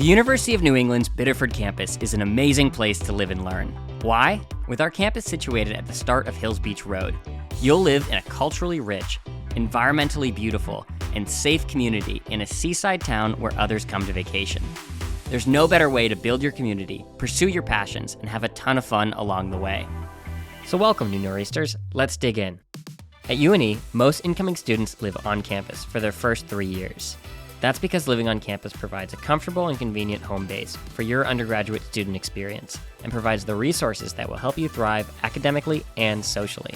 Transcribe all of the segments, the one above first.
The University of New England's Biddeford campus is an amazing place to live and learn. Why? With our campus situated at the start of Hills Beach Road, you'll live in a culturally rich, environmentally beautiful, and safe community in a seaside town where others come to vacation. There's no better way to build your community, pursue your passions, and have a ton of fun along the way. So welcome, new Nor'easters. Let's dig in. At UNE, most incoming students live on campus for their first 3 years. That's because living on campus provides a comfortable and convenient home base for your undergraduate student experience and provides the resources that will help you thrive academically and socially.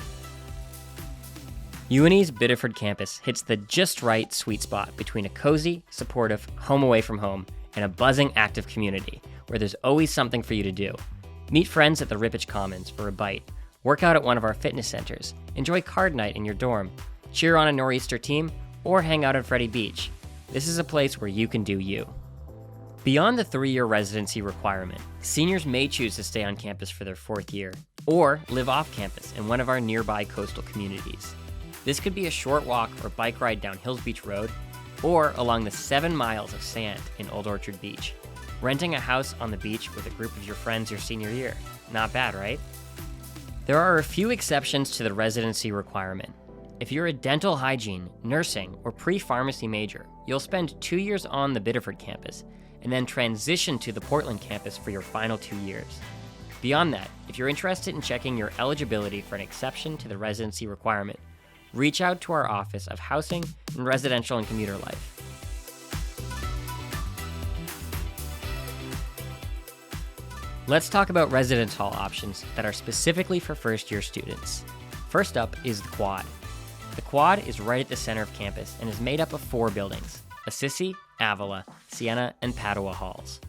UNE's Biddeford campus hits the just right sweet spot between a cozy, supportive, home away from home and a buzzing, active community where there's always something for you to do. Meet friends at the Rippich Commons for a bite, work out at one of our fitness centers, enjoy card night in your dorm, cheer on a Nor'easter team, or hang out at Freddie Beach. This is a place where you can do you. Beyond the 3-year residency requirement, seniors may choose to stay on campus for their 4th year, or live off campus in one of our nearby coastal communities. This could be a short walk or bike ride down Hills Beach Road, or along the 7 miles of sand in Old Orchard Beach. Renting a house on the beach with a group of your friends your senior year. Not bad, right? There are a few exceptions to the residency requirement. If you're a dental hygiene, nursing, or pre-pharmacy major, you'll spend 2 years on the Biddeford campus and then transition to the Portland campus for your final 2 years. Beyond that, if you're interested in checking your eligibility for an exception to the residency requirement, reach out to our Office of Housing and Residential and Commuter Life. Let's talk about residence hall options that are specifically for first-year students. First up is the Quad. The Quad is right at the center of campus and is made up of 4 buildings: Assisi, Avila, Siena, and Padua halls.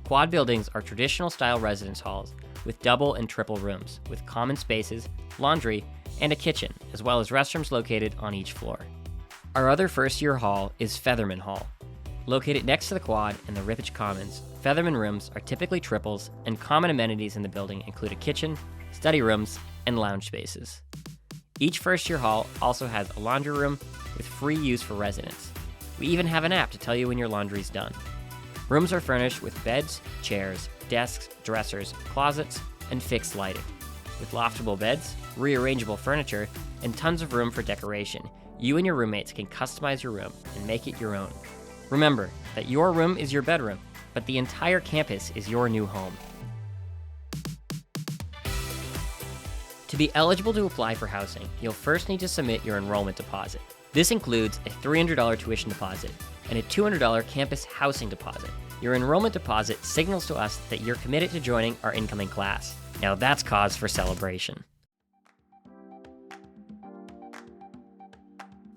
Quad buildings are traditional-style residence halls with double and triple rooms, with common spaces, laundry, and a kitchen, as well as restrooms located on each floor. Our other first-year hall is Featherman Hall. Located next to the Quad in the Rippich Commons, Featherman rooms are typically triples, and common amenities in the building include a kitchen, study rooms, and lounge spaces. Each first-year hall also has a laundry room with free use for residents. We even have an app to tell you when your laundry's done. Rooms are furnished with beds, chairs, desks, dressers, closets, and fixed lighting. With loftable beds, rearrangeable furniture, and tons of room for decoration, you and your roommates can customize your room and make it your own. Remember that your room is your bedroom, but the entire campus is your new home. To be eligible to apply for housing, you'll first need to submit your enrollment deposit. This includes a $300 tuition deposit and a $200 campus housing deposit. Your enrollment deposit signals to us that you're committed to joining our incoming class. Now that's cause for celebration.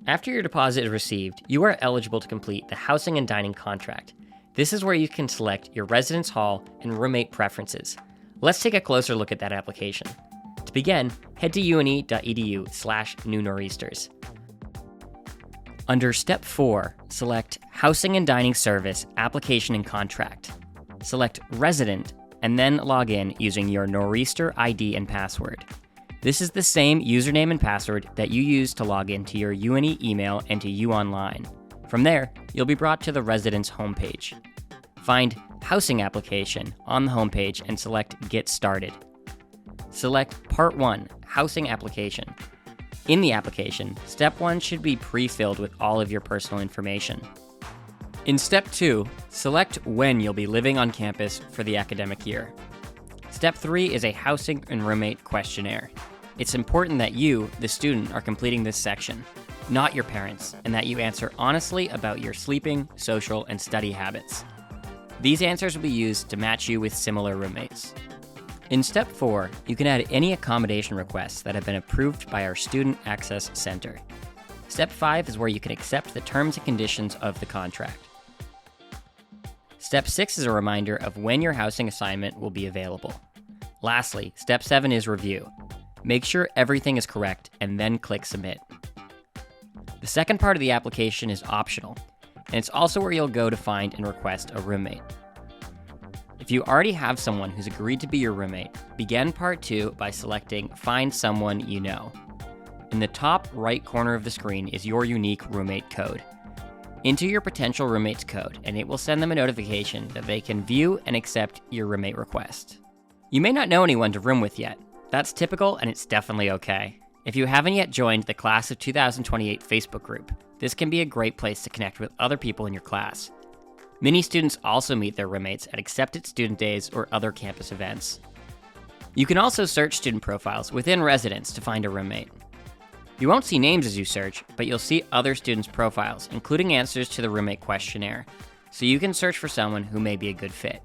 After your deposit is received, you are eligible to complete the housing and dining contract. This is where you can select your residence hall and roommate preferences. Let's take a closer look at that application. To begin, head to une.edu/new Nor'easters. Under Step 4, select Housing and Dining Service Application and Contract. Select Resident, and then log in using your Nor'easter ID and password. This is the same username and password that you use to log into your UNE email and to UOnline. From there, you'll be brought to the residence homepage. Find Housing Application on the homepage and select Get Started. Select Part 1, Housing Application. In the application, Step 1 should be pre-filled with all of your personal information. In Step 2, select when you'll be living on campus for the academic year. Step 3 is a housing and roommate questionnaire. It's important that you, the student, are completing this section, not your parents, and that you answer honestly about your sleeping, social, and study habits. These answers will be used to match you with similar roommates. In Step 4, you can add any accommodation requests that have been approved by our Student Access Center. Step 5 is where you can accept the terms and conditions of the contract. Step 6 is a reminder of when your housing assignment will be available. Lastly, Step 7 is review. Make sure everything is correct and then click Submit. The second part of the application is optional, and it's also where you'll go to find and request a roommate. If you already have someone who's agreed to be your roommate, begin Part 2 by selecting Find Someone You Know. In the top right corner of the screen is your unique roommate code. Enter your potential roommate's code, and it will send them a notification that they can view and accept your roommate request. You may not know anyone to room with yet. That's typical, and it's definitely okay. If you haven't yet joined the Class of 2028 Facebook group, this can be a great place to connect with other people in your class. Many students also meet their roommates at accepted student days or other campus events. You can also search student profiles within Residence to find a roommate. You won't see names as you search, but you'll see other students' profiles, including answers to the roommate questionnaire, so you can search for someone who may be a good fit.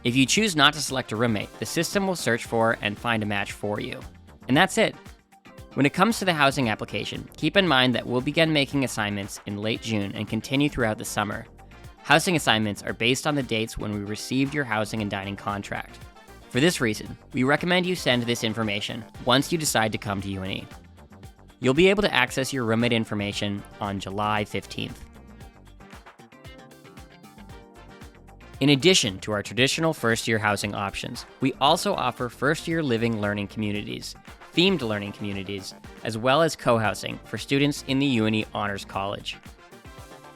If you choose not to select a roommate, the system will search for and find a match for you. And that's it. When it comes to the housing application, keep in mind that we'll begin making assignments in late June and continue throughout the summer. Housing assignments are based on the dates when we received your housing and dining contract. For this reason, we recommend you send this information once you decide to come to UNE. You'll be able to access your roommate information on July 15th. In addition to our traditional first-year housing options, we also offer first-year living learning communities, themed learning communities, as well as co-housing for students in the UNE Honors College.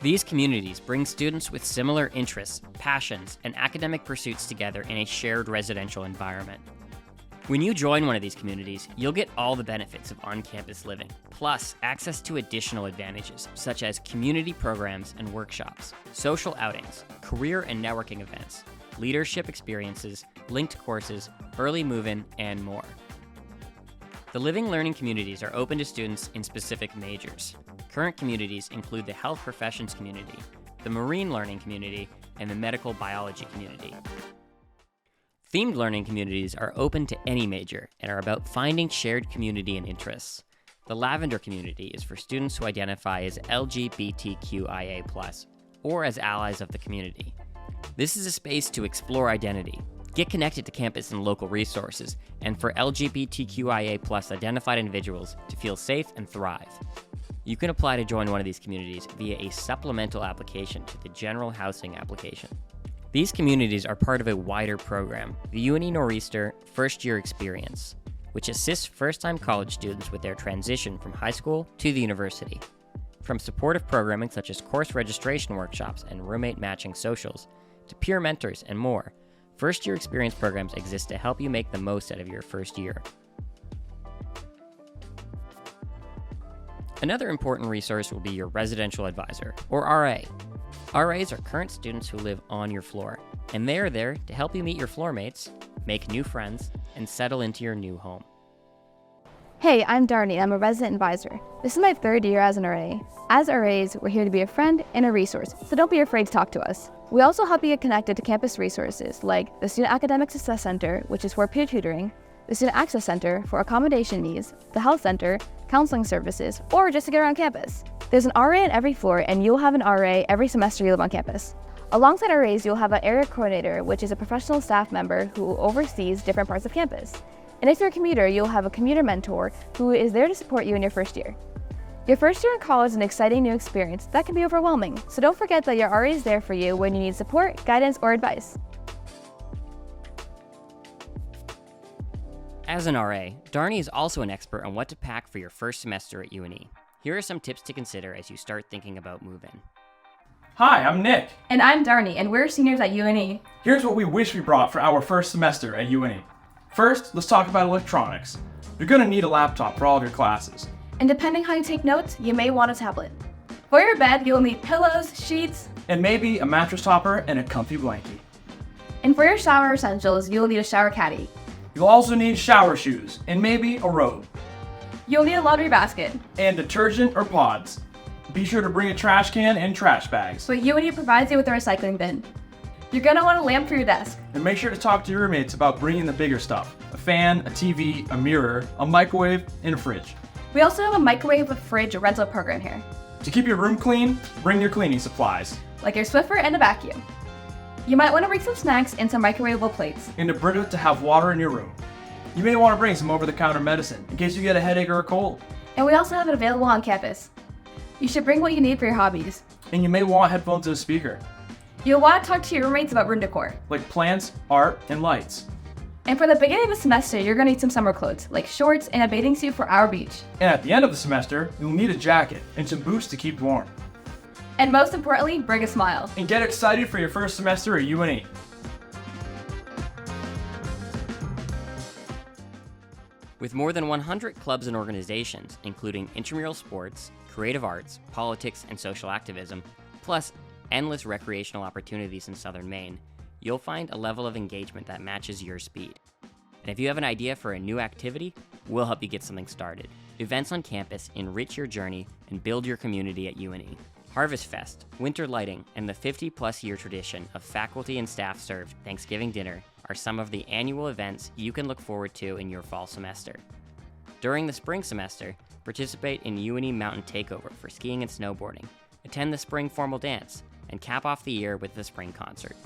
These communities bring students with similar interests, passions, and academic pursuits together in a shared residential environment. When you join one of these communities, you'll get all the benefits of on-campus living, plus access to additional advantages such as community programs and workshops, social outings, career and networking events, leadership experiences, linked courses, early move-in, and more. The living learning communities are open to students in specific majors. Current communities include the health professions community, the marine learning community, and the medical biology community. Themed learning communities are open to any major and are about finding shared community and interests. The Lavender community is for students who identify as LGBTQIA+, or as allies of the community. This is a space to explore identity, get connected to campus and local resources, and for LGBTQIA+ identified individuals to feel safe and thrive. You can apply to join one of these communities via a supplemental application to the General Housing application. These communities are part of a wider program, the UNE Nor'easter First Year Experience, which assists first-time college students with their transition from high school to the university. From supportive programming such as course registration workshops and roommate matching socials, to peer mentors and more, First Year Experience programs exist to help you make the most out of your first year. Another important resource will be your residential advisor, or RA. RAs are current students who live on your floor, and they are there to help you meet your floor mates, make new friends, and settle into your new home. Hey, I'm Darnie. I'm a resident advisor. This is my third year as an RA. As RAs, we're here to be a friend and a resource, so don't be afraid to talk to us. We also help you get connected to campus resources like the Student Academic Success Center, which is for peer tutoring, the Student Access Center for accommodation needs, the Health Center, counseling services, or just to get around campus. There's an RA on every floor, and you'll have an RA every semester you live on campus. Alongside RAs, you'll have an area coordinator, which is a professional staff member who oversees different parts of campus. And if you're a commuter, you'll have a commuter mentor who is there to support you in your first year. Your first year in college is an exciting new experience that can be overwhelming, so don't forget that your RA is there for you when you need support, guidance, or advice. As an RA, Darnie is also an expert on what to pack for your first semester at UNE. Here are some tips to consider as you start thinking about move-in. Hi, I'm Nick. And I'm Darnie, and we're seniors at UNE. Here's what we wish we brought for our first semester at UNE. First, let's talk about electronics. You're going to need a laptop for all of your classes. And depending how you take notes, you may want a tablet. For your bed, you'll need pillows, sheets, And maybe a mattress topper and a comfy blanket. and for your shower essentials, you'll need a shower caddy. You'll also need shower shoes and maybe a robe. You'll need a laundry basket, And detergent or pods. Be sure to bring a trash can and trash bags. but UNE provides you with a recycling bin. You're gonna want a lamp for your desk. And make sure to talk to your roommates about bringing the bigger stuff. A fan, a TV, a mirror, a microwave, and a fridge. We also have a microwave with fridge rental program here, To keep your room clean, bring your cleaning supplies. like your Swiffer and a vacuum. You might want to bring some snacks and some microwavable plates. And a Brita to have water in your room. You may want to bring some over-the-counter medicine in case you get a headache or a cold. And we also have it available on campus. You should bring what you need for your hobbies. And you may want headphones and a speaker, You'll want to talk to your roommates about room decor. like plants, art, and lights. And for the beginning of the semester, you're gonna need some summer clothes, like shorts and a bathing suit for our beach. And at the end of the semester, you'll need a jacket and some boots to keep warm. And most importantly, bring a smile. And get excited for your first semester at UNE. With more than 100 clubs and organizations, including intramural sports, creative arts, politics, and social activism, plus endless recreational opportunities in southern Maine, you'll find a level of engagement that matches your speed. And if you have an idea for a new activity, we'll help you get something started. Events on campus enrich your journey and build your community at UNE. Harvest Fest, winter lighting, and the 50-plus year tradition of faculty and staff served Thanksgiving dinner are some of the annual events you can look forward to in your fall semester. During the spring semester, participate in UNE Mountain Takeover for skiing and snowboarding, attend the spring formal dance, and cap off the year with the spring concert.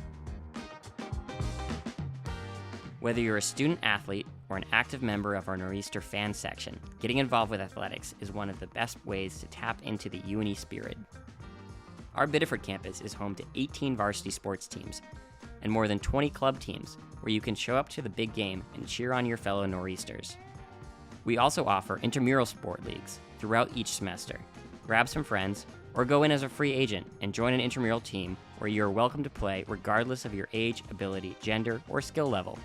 Whether you're a student athlete or an active member of our Nor'easter fan section, getting involved with athletics is one of the best ways to tap into the UNE spirit. Our Biddeford campus is home to 18 varsity sports teams and more than 20 club teams where you can show up to the big game and cheer on your fellow Nor'easters. We also offer intramural sport leagues throughout each semester. Grab some friends or go in as a free agent and join an intramural team where you are welcome to play regardless of your age, ability, gender, or skill level.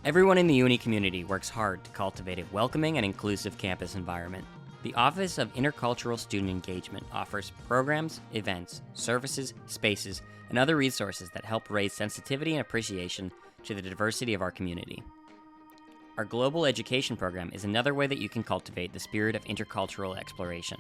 Everyone in the UNE community works hard to cultivate a welcoming and inclusive campus environment. The Office of Intercultural Student Engagement offers programs, events, services, spaces, and other resources that help raise sensitivity and appreciation to the diversity of our community. Our Global Education program is another way that you can cultivate the spirit of intercultural exploration.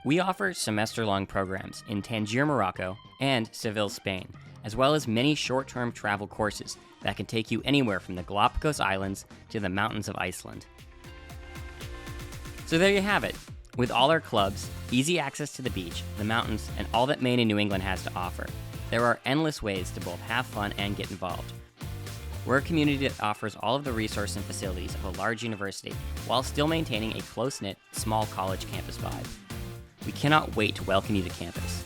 We offer semester-long programs in Tangier, Morocco, and Seville, Spain, as well as many short-term travel courses that can take you anywhere from the Galapagos Islands to the mountains of Iceland. So there you have it. With all our clubs, easy access to the beach, the mountains, and all that Maine and New England has to offer, there are endless ways to both have fun and get involved. We're a community that offers all of the resources and facilities of a large university while still maintaining a close-knit, small college campus vibe. We cannot wait to welcome you to campus.